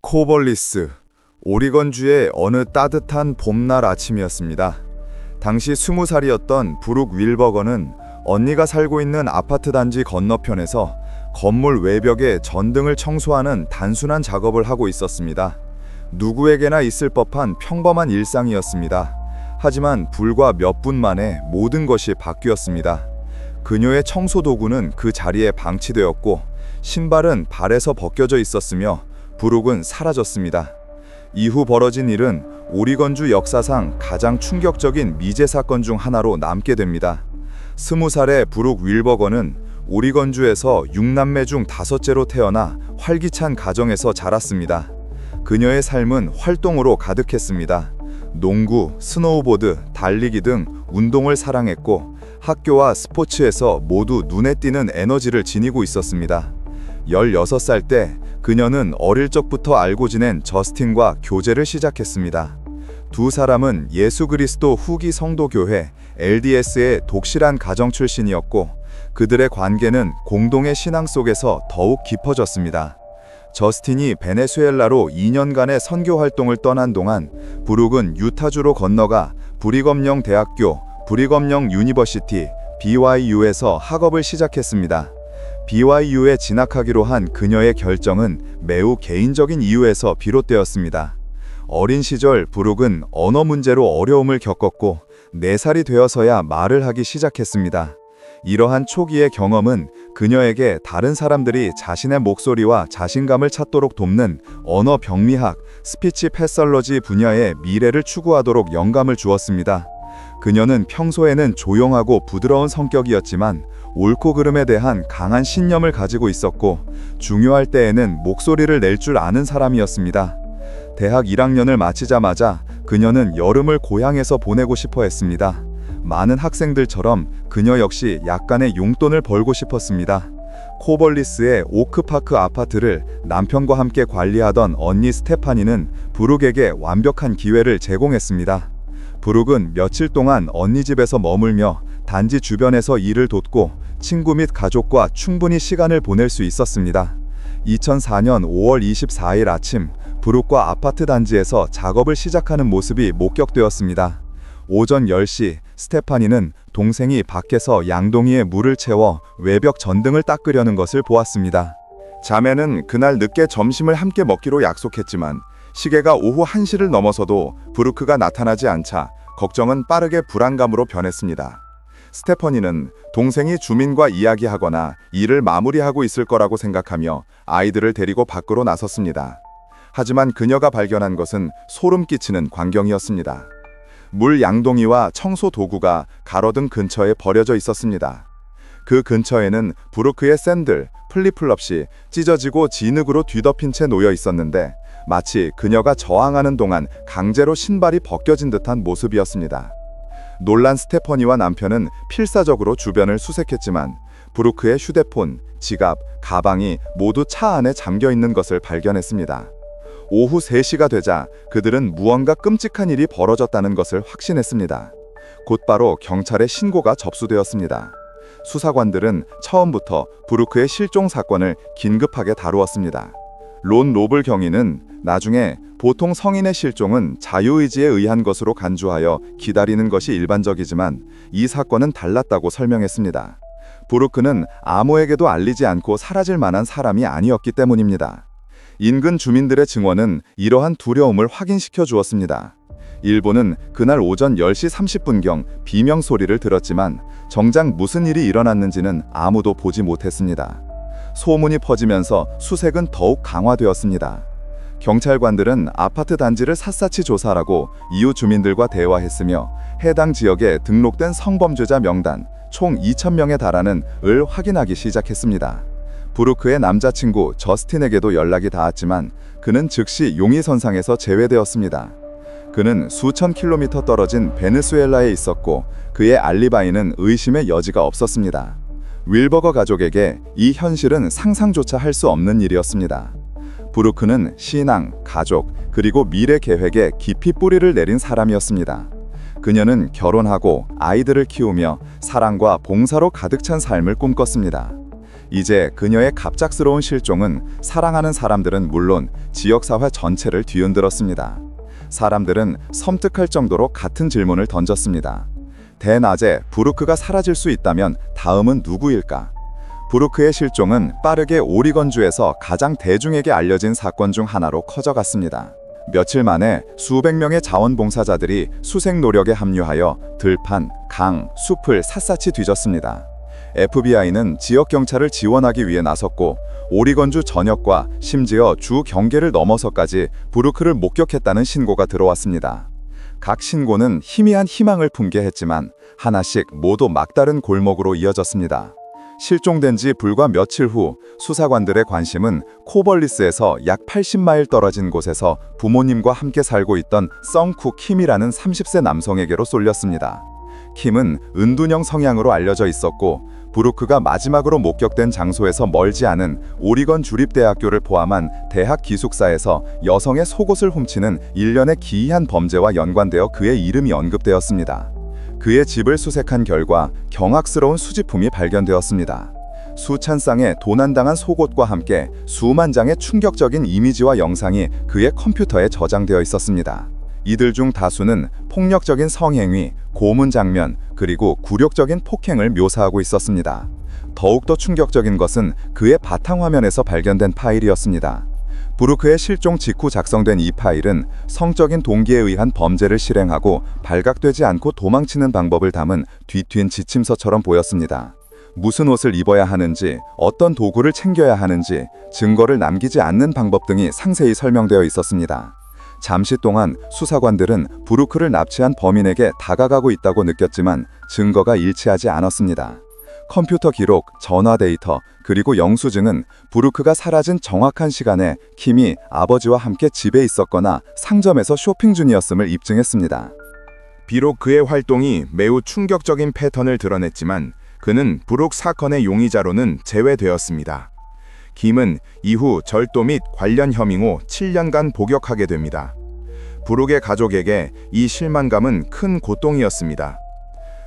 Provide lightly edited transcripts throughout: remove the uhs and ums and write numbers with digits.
코벌리스, 오리건주의 어느 따뜻한 봄날 아침이었습니다. 당시 20살이었던 브룩 윌버건은 언니가 살고 있는 아파트 단지 건너편에서 건물 외벽에 전등을 청소하는 단순한 작업을 하고 있었습니다. 누구에게나 있을 법한 평범한 일상이었습니다. 하지만 불과 몇 분 만에 모든 것이 바뀌었습니다. 그녀의 청소 도구는 그 자리에 방치되었고 신발은 발에서 벗겨져 있었으며 브룩은 사라졌습니다. 이후 벌어진 일은 오리건주 역사상 가장 충격적인 미제 사건 중 하나로 남게 됩니다. 20살의 브룩 윌버건은 오리건주에서 6남매 중 5째로 태어나 활기찬 가정에서 자랐습니다. 그녀의 삶은 활동으로 가득했습니다. 농구, 스노우보드, 달리기 등 운동을 사랑했고 학교와 스포츠에서 모두 눈에 띄는 에너지를 지니고 있었습니다. 16살 때 그녀는 어릴 적부터 알고 지낸 저스틴과 교제를 시작했습니다. 두 사람은 예수 그리스도 후기 성도교회 LDS의 독실한 가정 출신이었고 그들의 관계는 공동의 신앙 속에서 더욱 깊어졌습니다. 저스틴이 베네수엘라로 2년간의 선교 활동을 떠난 동안 브룩은 유타주로 건너가 브리검영 대학교, 브리검영 유니버시티, BYU에서 학업을 시작했습니다. BYU에 진학하기로 한 그녀의 결정은 매우 개인적인 이유에서 비롯되었습니다. 어린 시절 브룩은 언어 문제로 어려움을 겪었고 4살이 되어서야 말을 하기 시작했습니다. 이러한 초기의 경험은 그녀에게 다른 사람들이 자신의 목소리와 자신감을 찾도록 돕는 언어 병리학, 스피치 패설러지 분야의 미래를 추구하도록 영감을 주었습니다. 그녀는 평소에는 조용하고 부드러운 성격이었지만 옳고 그름에 대한 강한 신념을 가지고 있었고 중요할 때에는 목소리를 낼 줄 아는 사람이었습니다. 대학 1학년을 마치자마자 그녀는 여름을 고향에서 보내고 싶어 했습니다. 많은 학생들처럼 그녀 역시 약간의 용돈을 벌고 싶었습니다. 코벌리스의 오크파크 아파트를 남편과 함께 관리하던 언니 스테파니는 브룩에게 완벽한 기회를 제공했습니다. 브룩은 며칠 동안 언니 집에서 머물며 단지 주변에서 일을 돕고 친구 및 가족과 충분히 시간을 보낼 수 있었습니다. 2004년 5월 24일 아침, 브룩과 아파트 단지에서 작업을 시작하는 모습이 목격되었습니다. 오전 10시, 스테파니는 동생이 밖에서 양동이에 물을 채워 외벽 전등을 닦으려는 것을 보았습니다. 자매는 그날 늦게 점심을 함께 먹기로 약속했지만 시계가 오후 1시를 넘어서도 브루크가 나타나지 않자 걱정은 빠르게 불안감으로 변했습니다. 스테퍼니는 동생이 주민과 이야기하거나 일을 마무리하고 있을 거라고 생각하며 아이들을 데리고 밖으로 나섰습니다. 하지만 그녀가 발견한 것은 소름 끼치는 광경이었습니다. 물 양동이와 청소 도구가 가로등 근처에 버려져 있었습니다. 그 근처에는 브루크의 샌들, 플립플롭이 찢어지고 진흙으로 뒤덮인 채 놓여 있었는데 마치 그녀가 저항하는 동안 강제로 신발이 벗겨진 듯한 모습이었습니다. 놀란 스테퍼니와 남편은 필사적으로 주변을 수색했지만 브루크의 휴대폰, 지갑, 가방이 모두 차 안에 잠겨 있는 것을 발견했습니다. 오후 3시가 되자 그들은 무언가 끔찍한 일이 벌어졌다는 것을 확신했습니다. 곧바로 경찰에 신고가 접수되었습니다. 수사관들은 처음부터 브루크의 실종 사건을 긴급하게 다루었습니다. 론 로블 경위는 나중에 보통 성인의 실종은 자유의지에 의한 것으로 간주하여 기다리는 것이 일반적이지만 이 사건은 달랐다고 설명했습니다. 브루크는 아무에게도 알리지 않고 사라질 만한 사람이 아니었기 때문입니다. 인근 주민들의 증언은 이러한 두려움을 확인시켜 주었습니다. 일부는 그날 오전 10시 30분경 비명 소리를 들었지만 정작 무슨 일이 일어났는지는 아무도 보지 못했습니다. 소문이 퍼지면서 수색은 더욱 강화되었습니다. 경찰관들은 아파트 단지를 샅샅이 조사하고 이웃 주민들과 대화했으며 해당 지역에 등록된 성범죄자 명단 총 2,000명에 달하는 을 확인하기 시작했습니다. 브루크의 남자친구 저스틴에게도 연락이 닿았지만 그는 즉시 용의선상에서 제외되었습니다. 그는 수천 킬로미터 떨어진 베네수엘라에 있었고 그의 알리바이는 의심의 여지가 없었습니다. 윌버거 가족에게 이 현실은 상상조차 할 수 없는 일이었습니다. 브루크는 신앙, 가족, 그리고 미래 계획에 깊이 뿌리를 내린 사람이었습니다. 그녀는 결혼하고 아이들을 키우며 사랑과 봉사로 가득 찬 삶을 꿈꿨습니다. 이제 그녀의 갑작스러운 실종은 사랑하는 사람들은 물론 지역사회 전체를 뒤흔들었습니다. 사람들은 섬뜩할 정도로 같은 질문을 던졌습니다. 대낮에 브루크가 사라질 수 있다면 다음은 누구일까? 브루크의 실종은 빠르게 오리건주에서 가장 대중에게 알려진 사건 중 하나로 커져갔습니다. 며칠 만에 수백 명의 자원봉사자들이 수색 노력에 합류하여 들판, 강, 숲을 샅샅이 뒤졌습니다. FBI는 지역 경찰을 지원하기 위해 나섰고 오리건주 전역과 심지어 주 경계를 넘어서까지 브루크를 목격했다는 신고가 들어왔습니다. 각 신고는 희미한 희망을 품게 했지만 하나씩 모두 막다른 골목으로 이어졌습니다. 실종된 지 불과 며칠 후 수사관들의 관심은 코벌리스에서 약 80마일 떨어진 곳에서 부모님과 함께 살고 있던 썽쿠 킴이라는 30세 남성에게로 쏠렸습니다. 킴은 은둔형 성향으로 알려져 있었고 브루크가 마지막으로 목격된 장소에서 멀지 않은 오리건 주립대학교를 포함한 대학 기숙사에서 여성의 속옷을 훔치는 일련의 기이한 범죄와 연관되어 그의 이름이 언급되었습니다. 그의 집을 수색한 결과 경악스러운 수집품이 발견되었습니다. 수천 쌍의 도난당한 속옷과 함께 수만 장의 충격적인 이미지와 영상이 그의 컴퓨터에 저장되어 있었습니다. 이들 중 다수는 폭력적인 성행위, 고문 장면, 그리고 굴욕적인 폭행을 묘사하고 있었습니다. 더욱더 충격적인 것은 그의 바탕화면에서 발견된 파일이었습니다. 브루크의 실종 직후 작성된 이 파일은 성적인 동기에 의한 범죄를 실행하고 발각되지 않고 도망치는 방법을 담은 뒤튠 지침서처럼 보였습니다. 무슨 옷을 입어야 하는지, 어떤 도구를 챙겨야 하는지, 증거를 남기지 않는 방법 등이 상세히 설명되어 있었습니다. 잠시 동안 수사관들은 브루크를 납치한 범인에게 다가가고 있다고 느꼈지만 증거가 일치하지 않았습니다. 컴퓨터 기록, 전화 데이터, 그리고 영수증은 브루크가 사라진 정확한 시간에 킴이 아버지와 함께 집에 있었거나 상점에서 쇼핑 중이었음을 입증했습니다. 비록 그의 활동이 매우 충격적인 패턴을 드러냈지만 그는 브룩 사건의 용의자로는 제외되었습니다. 김은 이후 절도 및 관련 혐의로 7년간 복역하게 됩니다. 브룩의 가족에게 이 실망감은 큰 고통이었습니다.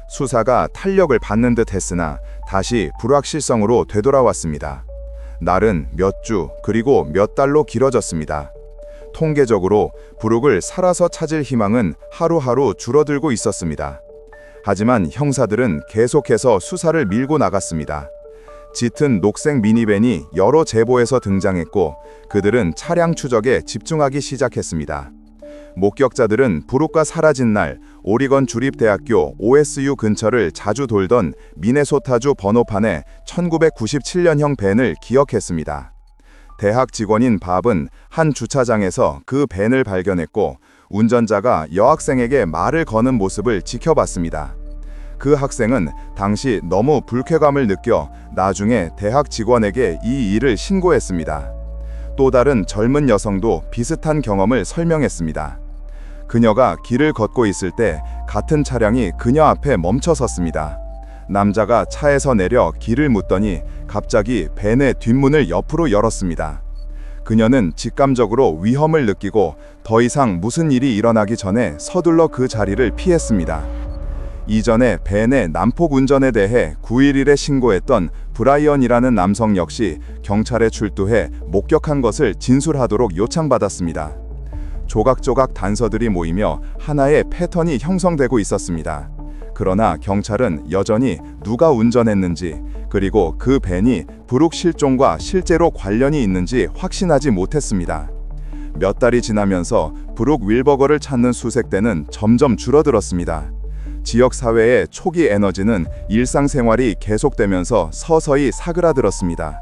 수사가 탄력을 받는 듯 했으나 다시 불확실성으로 되돌아왔습니다. 날은 몇 주 그리고 몇 달로 길어졌습니다. 통계적으로 브룩을 살아서 찾을 희망은 하루하루 줄어들고 있었습니다. 하지만 형사들은 계속해서 수사를 밀고 나갔습니다. 짙은 녹색 미니밴이 여러 제보에서 등장했고 그들은 차량 추적에 집중하기 시작했습니다. 목격자들은 브룩과 사라진 날 오리건 주립대학교 OSU 근처를 자주 돌던 미네소타주 번호판의 1997년형 밴을 기억했습니다. 대학 직원인 밥은 한 주차장에서 그 밴을 발견했고 운전자가 여학생에게 말을 거는 모습을 지켜봤습니다. 그 학생은 당시 너무 불쾌감을 느껴 나중에 대학 직원에게 이 일을 신고했습니다. 또 다른 젊은 여성도 비슷한 경험을 설명했습니다. 그녀가 길을 걷고 있을 때 같은 차량이 그녀 앞에 멈춰 섰습니다. 남자가 차에서 내려 길을 묻더니 갑자기 밴의 뒷문을 옆으로 열었습니다. 그녀는 직감적으로 위험을 느끼고 더 이상 무슨 일이 일어나기 전에 서둘러 그 자리를 피했습니다. 이전에 밴의 난폭 운전에 대해 9.11에 신고했던 브라이언이라는 남성 역시 경찰에 출두해 목격한 것을 진술하도록 요청받았습니다. 조각조각 단서들이 모이며 하나의 패턴이 형성되고 있었습니다. 그러나 경찰은 여전히 누가 운전했는지 그리고 그 밴이 브룩 실종과 실제로 관련이 있는지 확신하지 못했습니다. 몇 달이 지나면서 브룩 윌버거를 찾는 수색대는 점점 줄어들었습니다. 지역사회의 초기 에너지는 일상생활이 계속되면서 서서히 사그라들었습니다.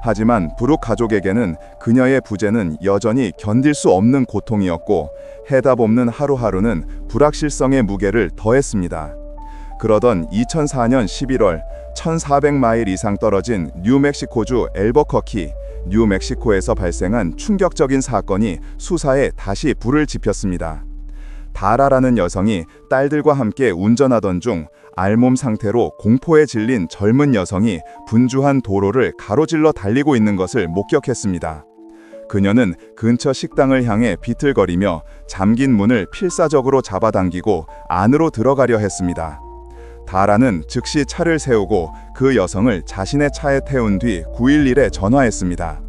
하지만 브룩 가족에게는 그녀의 부재는 여전히 견딜 수 없는 고통이었고 해답 없는 하루하루는 불확실성의 무게를 더했습니다. 그러던 2004년 11월 1400마일 이상 떨어진 뉴멕시코주 앨버커키, 뉴멕시코에서 발생한 충격적인 사건이 수사에 다시 불을 지폈습니다. 다라라는 여성이 딸들과 함께 운전하던 중 알몸 상태로 공포에 질린 젊은 여성이 분주한 도로를 가로질러 달리고 있는 것을 목격했습니다. 그녀는 근처 식당을 향해 비틀거리며 잠긴 문을 필사적으로 잡아당기고 안으로 들어가려 했습니다. 다라는 즉시 차를 세우고 그 여성을 자신의 차에 태운 뒤 911에 전화했습니다.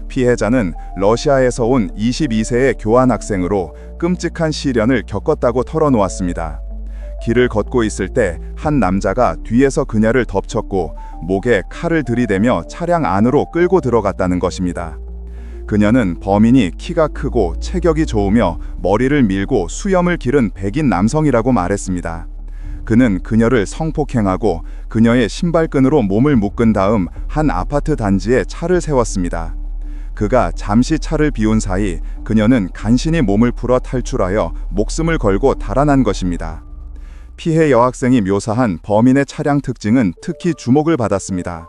피해자는 러시아에서 온 22세의 교환학생으로 끔찍한 시련을 겪었다고 털어놓았습니다. 길을 걷고 있을 때 한 남자가 뒤에서 그녀를 덮쳤고 목에 칼을 들이대며 차량 안으로 끌고 들어갔다는 것입니다. 그녀는 범인이 키가 크고 체격이 좋으며 머리를 밀고 수염을 기른 백인 남성이라고 말했습니다. 그는 그녀를 성폭행하고 그녀의 신발끈으로 몸을 묶은 다음 한 아파트 단지에 차를 세웠습니다. 그가 잠시 차를 비운 사이 그녀는 간신히 몸을 풀어 탈출하여 목숨을 걸고 달아난 것입니다. 피해 여학생이 묘사한 범인의 차량 특징은 특히 주목을 받았습니다.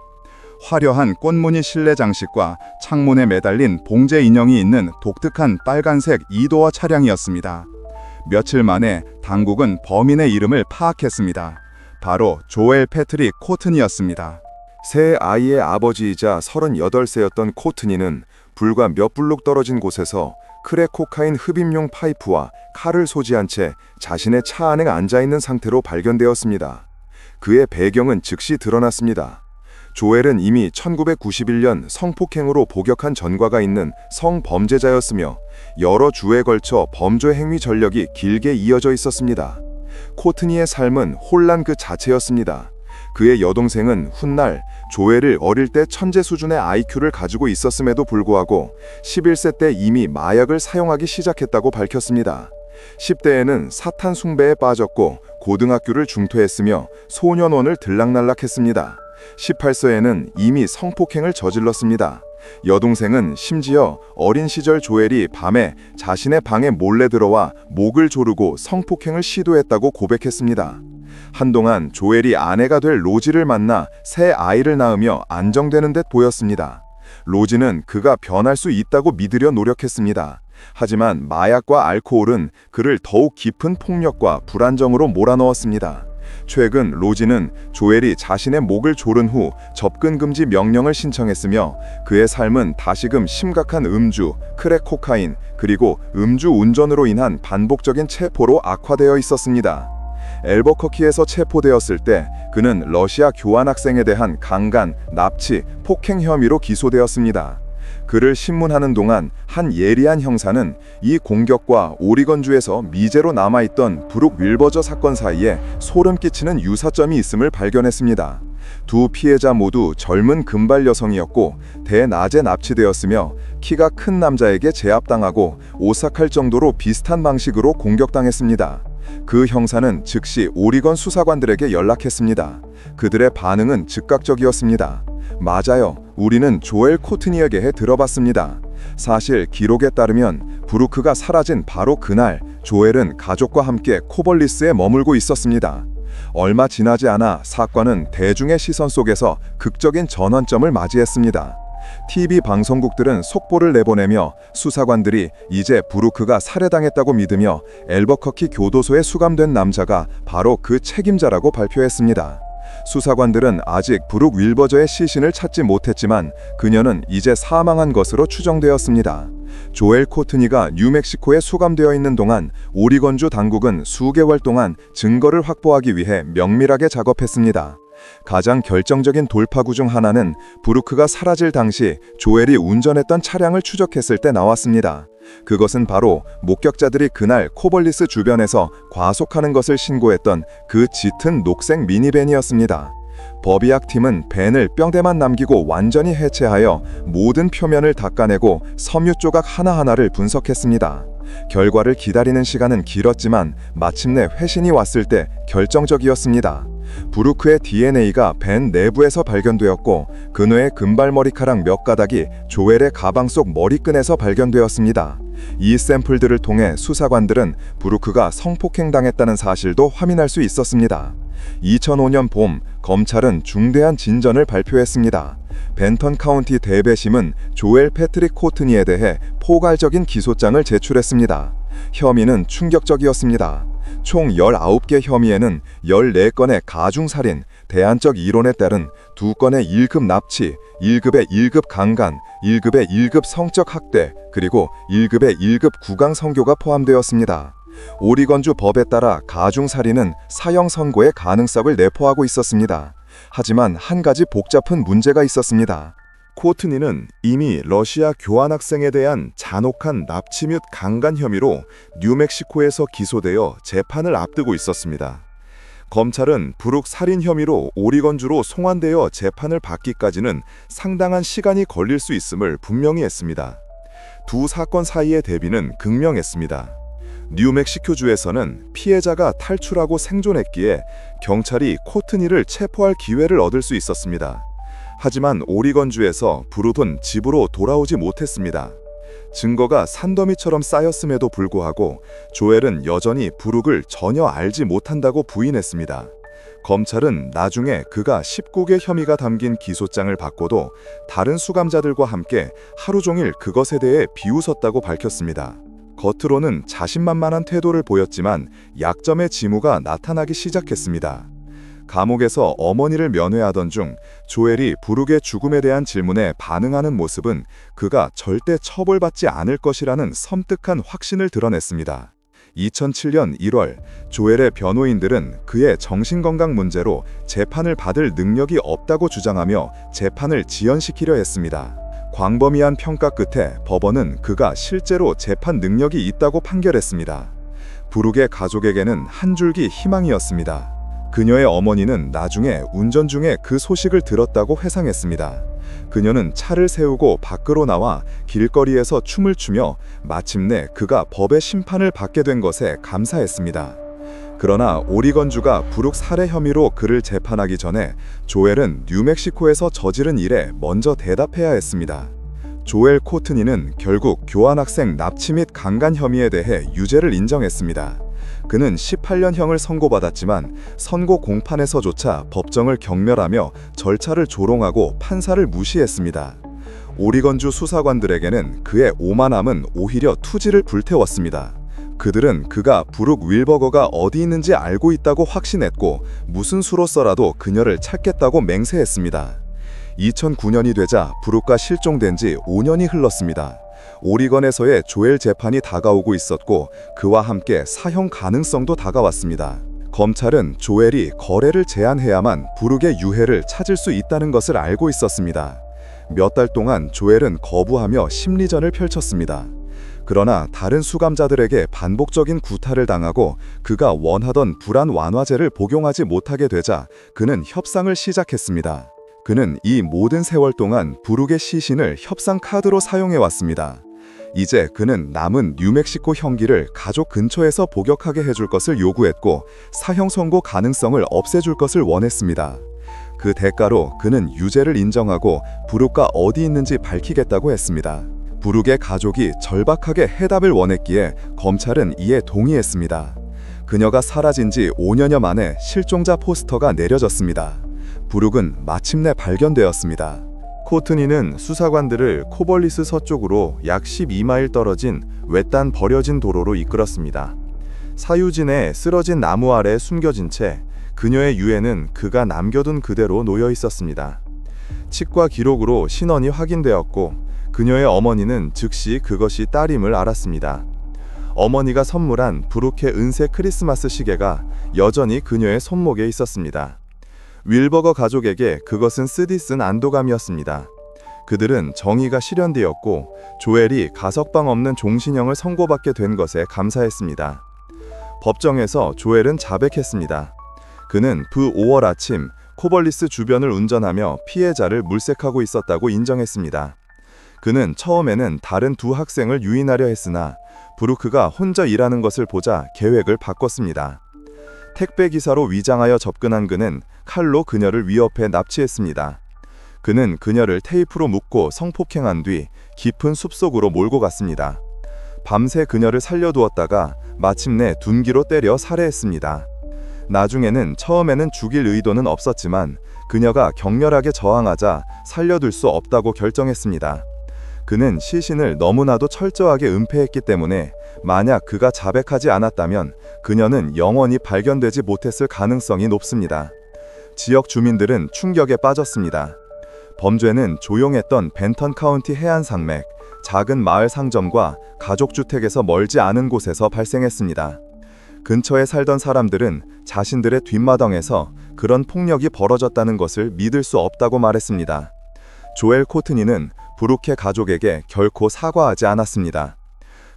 화려한 꽃무늬 실내 장식과 창문에 매달린 봉제 인형이 있는 독특한 빨간색 2도어 차량이었습니다. 며칠 만에 당국은 범인의 이름을 파악했습니다. 바로 조엘 패트릭 코트니였습니다. 세 아이의 아버지이자 38세였던 코트니는 불과 몇 블록 떨어진 곳에서 크랙 코카인 흡입용 파이프와 칼을 소지한 채 자신의 차 안에 앉아있는 상태로 발견되었습니다. 그의 배경은 즉시 드러났습니다. 조엘은 이미 1991년 성폭행으로 복역한 전과가 있는 성범죄자였으며 여러 주에 걸쳐 범죄 행위 전력이 길게 이어져 있었습니다. 코트니의 삶은 혼란 그 자체였습니다. 그의 여동생은 훗날 조엘을 어릴 때 천재 수준의 IQ를 가지고 있었음에도 불구하고 11세 때 이미 마약을 사용하기 시작했다고 밝혔습니다. 10대에는 사탄 숭배에 빠졌고 고등학교를 중퇴했으며 소년원을 들락날락했습니다. 18세에는 이미 성폭행을 저질렀습니다. 여동생은 심지어 어린 시절 조엘이 밤에 자신의 방에 몰래 들어와 목을 조르고 성폭행을 시도했다고 고백했습니다. 한동안 조엘이 아내가 될 로지를 만나 새 아이를 낳으며 안정되는 듯 보였습니다. 로지는 그가 변할 수 있다고 믿으려 노력했습니다. 하지만 마약과 알코올은 그를 더욱 깊은 폭력과 불안정으로 몰아넣었습니다. 최근 로지는 조엘이 자신의 목을 조른 후 접근 금지 명령을 신청했으며 그의 삶은 다시금 심각한 음주, 크랙 코카인, 그리고 음주 운전으로 인한 반복적인 체포로 악화되어 있었습니다. 엘버커키에서 체포되었을 때 그는 러시아 교환학생에 대한 강간, 납치, 폭행 혐의로 기소되었습니다. 그를 신문하는 동안 한 예리한 형사는 이 공격과 오리건주에서 미제로 남아있던 브룩 윌버저 사건 사이에 소름 끼치는 유사점이 있음을 발견했습니다. 두 피해자 모두 젊은 금발 여성이었고 대낮에 납치되었으며 키가 큰 남자에게 제압당하고 오싹할 정도로 비슷한 방식으로 공격당했습니다. 그 형사는 즉시 오리건 수사관들에게 연락했습니다. 그들의 반응은 즉각적이었습니다. 맞아요. 우리는 조엘 코트니에게 들어봤습니다. 사실 기록에 따르면 브루크가 사라진 바로 그날 조엘은 가족과 함께 코벌리스에 머물고 있었습니다. 얼마 지나지 않아 사건은 대중의 시선 속에서 극적인 전환점을 맞이했습니다. TV 방송국들은 속보를 내보내며 수사관들이 이제 브루크가 살해당했다고 믿으며 엘버커키 교도소에 수감된 남자가 바로 그 책임자라고 발표했습니다. 수사관들은 아직 브룩 윌버저의 시신을 찾지 못했지만 그녀는 이제 사망한 것으로 추정되었습니다. 조엘 코트니가 뉴멕시코에 수감되어 있는 동안 오리건주 당국은 수개월 동안 증거를 확보하기 위해 면밀하게 작업했습니다. 가장 결정적인 돌파구 중 하나는 브루크가 사라질 당시 조엘이 운전했던 차량을 추적했을 때 나왔습니다. 그것은 바로 목격자들이 그날 코벌리스 주변에서 과속하는 것을 신고했던 그 짙은 녹색 미니밴이었습니다. 법의학팀은 밴을 뼈대만 남기고 완전히 해체하여 모든 표면을 닦아내고 섬유 조각 하나하나를 분석했습니다. 결과를 기다리는 시간은 길었지만 마침내 회신이 왔을 때 결정적이었습니다. 브루크의 DNA가 밴 내부에서 발견되었고 그녀의 금발머리카락 몇 가닥이 조엘의 가방 속 머리끈에서 발견되었습니다. 이 샘플들을 통해 수사관들은 브루크가 성폭행당했다는 사실도 확인할 수 있었습니다. 2005년 봄 검찰은 중대한 진전을 발표했습니다. 벤턴 카운티 대배심은 조엘 패트릭 코트니에 대해 포괄적인 기소장을 제출했습니다. 혐의는 충격적이었습니다. 총 19개 혐의에는 14건의 가중살인, 대안적 이론에 따른 2건의 1급 납치, 1급의 1급 강간, 1급의 1급 성적 학대, 그리고 1급의 1급 구강 성교가 포함되었습니다. 오리건주 법에 따라 가중살인은 사형 선고의 가능성을 내포하고 있었습니다. 하지만 한 가지 복잡한 문제가 있었습니다. 코트니는 이미 러시아 교환학생에 대한 잔혹한 납치 및 강간 혐의로 뉴멕시코에서 기소되어 재판을 앞두고 있었습니다. 검찰은 브룩 살인 혐의로 오리건주로 송환되어 재판을 받기까지는 상당한 시간이 걸릴 수 있음을 분명히 했습니다. 두 사건 사이의 대비는 극명했습니다. 뉴멕시코주에서는 피해자가 탈출하고 생존했기에 경찰이 코트니를 체포할 기회를 얻을 수 있었습니다. 하지만 오리건주에서 브룩은 집으로 돌아오지 못했습니다. 증거가 산더미처럼 쌓였음에도 불구하고 조엘은 여전히 브룩을 전혀 알지 못한다고 부인했습니다. 검찰은 나중에 그가 19개 혐의가 담긴 기소장을 받고도 다른 수감자들과 함께 하루 종일 그것에 대해 비웃었다고 밝혔습니다. 겉으로는 자신만만한 태도를 보였지만 약점의 징후가 나타나기 시작했습니다. 감옥에서 어머니를 면회하던 중 조엘이 브룩의 죽음에 대한 질문에 반응하는 모습은 그가 절대 처벌받지 않을 것이라는 섬뜩한 확신을 드러냈습니다. 2007년 1월 조엘의 변호인들은 그의 정신건강 문제로 재판을 받을 능력이 없다고 주장하며 재판을 지연시키려 했습니다. 광범위한 평가 끝에 법원은 그가 실제로 재판 능력이 있다고 판결했습니다. 브룩의 가족에게는 한 줄기 희망이었습니다. 그녀의 어머니는 나중에 운전 중에 그 소식을 들었다고 회상했습니다. 그녀는 차를 세우고 밖으로 나와 길거리에서 춤을 추며 마침내 그가 법의 심판을 받게 된 것에 감사했습니다. 그러나 오리건주가 브룩 살해 혐의로 그를 재판하기 전에 조엘은 뉴멕시코에서 저지른 일에 먼저 대답해야 했습니다. 조엘 코트니는 결국 교환학생 납치 및 강간 혐의에 대해 유죄를 인정했습니다. 그는 18년형을 선고받았지만 선고 공판에서조차 법정을 경멸하며 절차를 조롱하고 판사를 무시했습니다. 오리건주 수사관들에게는 그의 오만함은 오히려 투지를 불태웠습니다. 그들은 그가 브룩 윌버거가 어디 있는지 알고 있다고 확신했고 무슨 수로서라도 그녀를 찾겠다고 맹세했습니다. 2009년이 되자 브룩과 실종된 지 5년이 흘렀습니다. 오리건에서의 조엘 재판이 다가오고 있었고 그와 함께 사형 가능성도 다가왔습니다. 검찰은 조엘이 거래를 제한해야만 브룩의 유해를 찾을 수 있다는 것을 알고 있었습니다. 몇 달 동안 조엘은 거부하며 심리전을 펼쳤습니다. 그러나 다른 수감자들에게 반복적인 구타를 당하고 그가 원하던 불안 완화제를 복용하지 못하게 되자 그는 협상을 시작했습니다. 그는 이 모든 세월 동안 브룩의 시신을 협상 카드로 사용해왔습니다. 이제 그는 남은 뉴멕시코 형기를 가족 근처에서 복역하게 해줄 것을 요구했고 사형 선고 가능성을 없애줄 것을 원했습니다. 그 대가로 그는 유죄를 인정하고 브룩과 어디 있는지 밝히겠다고 했습니다. 브룩의 가족이 절박하게 해답을 원했기에 검찰은 이에 동의했습니다. 그녀가 사라진 지 5년여 만에 실종자 포스터가 내려졌습니다. 브룩은 마침내 발견되었습니다. 코트니는 수사관들을 코벌리스 서쪽으로 약 12마일 떨어진 외딴 버려진 도로로 이끌었습니다. 사유진에 쓰러진 나무 아래 숨겨진 채 그녀의 유해는 그가 남겨둔 그대로 놓여 있었습니다. 치과 기록으로 신원이 확인되었고 그녀의 어머니는 즉시 그것이 딸임을 알았습니다. 어머니가 선물한 브룩의 은색 크리스마스 시계가 여전히 그녀의 손목에 있었습니다. 윌버거 가족에게 그것은 쓰디쓴 안도감이었습니다. 그들은 정의가 실현되었고 조엘이 가석방 없는 종신형을 선고받게 된 것에 감사했습니다. 법정에서 조엘은 자백했습니다. 그는 그 5월 아침 코벌리스 주변을 운전하며 피해자를 물색하고 있었다고 인정했습니다. 그는 처음에는 다른 두 학생을 유인하려 했으나 브루크가 혼자 일하는 것을 보자 계획을 바꿨습니다. 택배기사로 위장하여 접근한 그는 칼로 그녀를 위협해 납치했습니다. 그는 그녀를 테이프로 묶고 성폭행한 뒤 깊은 숲속으로 몰고 갔습니다. 밤새 그녀를 살려두었다가 마침내 둔기로 때려 살해했습니다. 나중에는 처음에는 죽일 의도는 없었지만 그녀가 격렬하게 저항하자 살려둘 수 없다고 결정했습니다. 그는 시신을 너무나도 철저하게 은폐했기 때문에 만약 그가 자백하지 않았다면 그녀는 영원히 발견되지 못했을 가능성이 높습니다. 지역 주민들은 충격에 빠졌습니다. 범죄는 조용했던 벤턴 카운티 해안 산맥, 작은 마을 상점과 가족주택에서 멀지 않은 곳에서 발생했습니다. 근처에 살던 사람들은 자신들의 뒷마당에서 그런 폭력이 벌어졌다는 것을 믿을 수 없다고 말했습니다. 조엘 코트니는 브룩의 가족에게 결코 사과하지 않았습니다.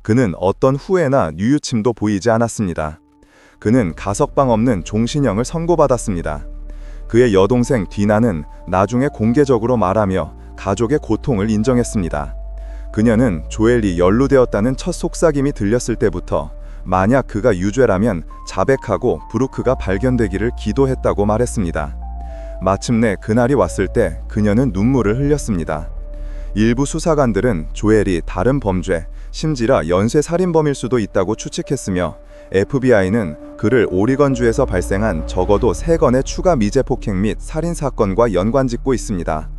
그는 어떤 후회나 뉘우침도 보이지 않았습니다. 그는 가석방 없는 종신형을 선고받았습니다. 그의 여동생 디나는 나중에 공개적으로 말하며 가족의 고통을 인정했습니다. 그녀는 조엘이 연루되었다는 첫 속삭임이 들렸을 때부터 만약 그가 유죄라면 자백하고 브루크가 발견되기를 기도했다고 말했습니다. 마침내 그날이 왔을 때 그녀는 눈물을 흘렸습니다. 일부 수사관들은 조엘이 다른 범죄, 심지어 연쇄살인범일 수도 있다고 추측했으며 FBI는 그를 오리건주에서 발생한 적어도 3건의 추가 미제 폭행 및 살인 사건과 연관짓고 있습니다.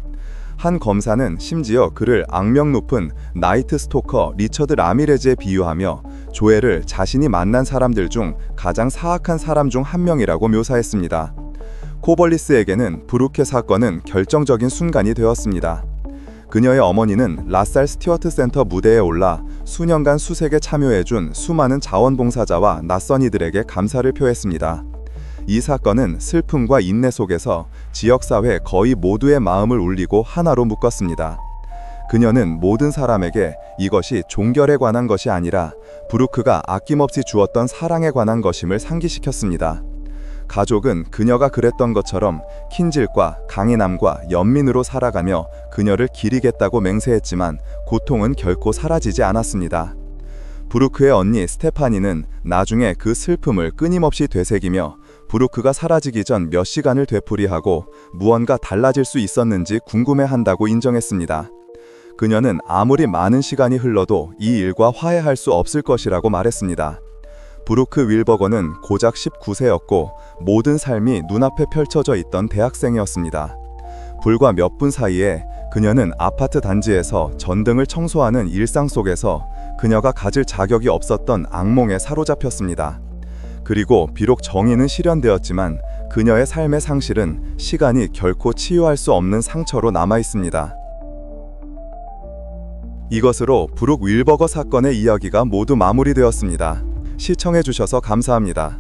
한 검사는 심지어 그를 악명 높은 나이트 스토커 리처드 라미레즈에 비유하며 조엘을 자신이 만난 사람들 중 가장 사악한 사람 중 한 명이라고 묘사했습니다. 코벌리스에게는 브루케 사건은 결정적인 순간이 되었습니다. 그녀의 어머니는 라살 스튜어트 센터 무대에 올라 수년간 수색에 참여해준 수많은 자원봉사자와 낯선 이들에게 감사를 표했습니다. 이 사건은 슬픔과 인내 속에서 지역사회 거의 모두의 마음을 울리고 하나로 묶었습니다. 그녀는 모든 사람에게 이것이 종결에 관한 것이 아니라 브루크가 아낌없이 주었던 사랑에 관한 것임을 상기시켰습니다. 가족은 그녀가 그랬던 것처럼 킨질과 강인함과 연민으로 살아가며 그녀를 기리겠다고 맹세했지만 고통은 결코 사라지지 않았습니다. 브루크의 언니 스테파니는 나중에 그 슬픔을 끊임없이 되새기며 브루크가 사라지기 전 몇 시간을 되풀이하고 무언가 달라질 수 있었는지 궁금해한다고 인정했습니다. 그녀는 아무리 많은 시간이 흘러도 이 일과 화해할 수 없을 것이라고 말했습니다. 브루크 윌버거는 고작 19세였고 모든 삶이 눈앞에 펼쳐져 있던 대학생이었습니다. 불과 몇 분 사이에 그녀는 아파트 단지에서 전등을 청소하는 일상 속에서 그녀가 가질 자격이 없었던 악몽에 사로잡혔습니다. 그리고 비록 정의는 실현되었지만 그녀의 삶의 상실은 시간이 결코 치유할 수 없는 상처로 남아 있습니다. 이것으로 브룩 윌버거 사건의 이야기가 모두 마무리되었습니다. 시청해주셔서 감사합니다.